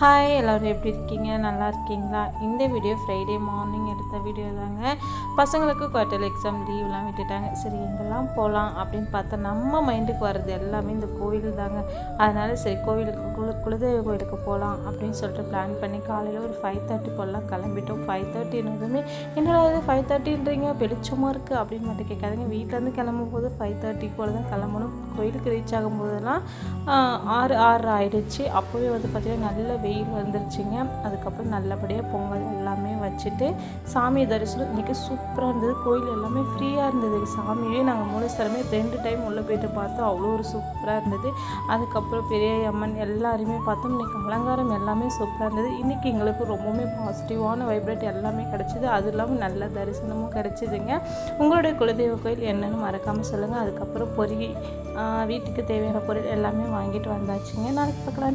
Hi எல்லோரும் எப்படி இருக்கீங்க? நல்லா இருக்கீங்களா? இந்த வீடியோ ஃப்ரைடே மார்னிங் எடுத்த வீடியோ தாங்க. பசங்களுக்கு குவார்ட்டர்லி எக்ஸாம் லீவ்லாம் விட்டுட்டாங்க. சரி எங்கெல்லாம் போகலாம் அப்படின்னு பார்த்தா நம்ம மைண்டுக்கு வர்றது எல்லாமே இந்த கோயில் தாங்க. அதனால் சரி கோவிலுக்கு குலதெய்வ கோயிலுக்கு போகலாம் அப்படின்னு சொல்லிட்டு பிளான் பண்ணி காலையில் ஒரு 5:30 போலலாம் கிளம்பிட்டோம். 5:30னதுமே என்னடா இது 5:30ன்றீங்க வெளிச்சமாக இருக்குது அப்படின்னு மட்டும் கேட்காதீங்க. வீட்டிலேருந்து கிளம்பும் போது 5:30 போல் தான் கிளம்பணும். கோயிலுக்கு ரீச் ஆகும்போதெல்லாம் 6 ஆயிடுச்சு. அப்போவே வந்து பார்த்திங்கன்னா நல்ல வெயில் வந்துருச்சுங்க. அதுக்கப்புறம் நல்லபடியாக பொங்கல் எல்லாமே வச்சுட்டு சாமி தரிசனம் இன்றைக்கி சூப்பராக இருந்தது. கோயில் எல்லாமே ஃப்ரீயாக இருந்தது. சாமியே நாங்கள் மூலஸ்தரமே 2 டைம் உள்ளே போய்ட்டு பார்த்தோம். அவ்வளோ ஒரு சூப்பராக இருந்தது. அதுக்கப்புறம் பெரிய அம்மன் எல்லாருமே பார்த்தோம். இன்றைக்கி அலங்காரம் எல்லாமே சூப்பராக இருந்தது. இன்றைக்கி எங்களுக்கு ரொம்பவுமே பாசிட்டிவான வைப்ரேட் எல்லாமே கிடச்சிது. அது இல்லாமல் நல்ல தரிசனமும் கிடச்சிதுங்க. உங்களுடைய குலதெய்வ கோயில் என்னென்னு மறக்காமல் சொல்லுங்கள். அதுக்கப்புறம் வீட்டுக்கு தேவையான பொருள் எல்லாமே வாங்கிட்டு வந்தாச்சுங்க. நாளைக்கு பார்க்கலாம்.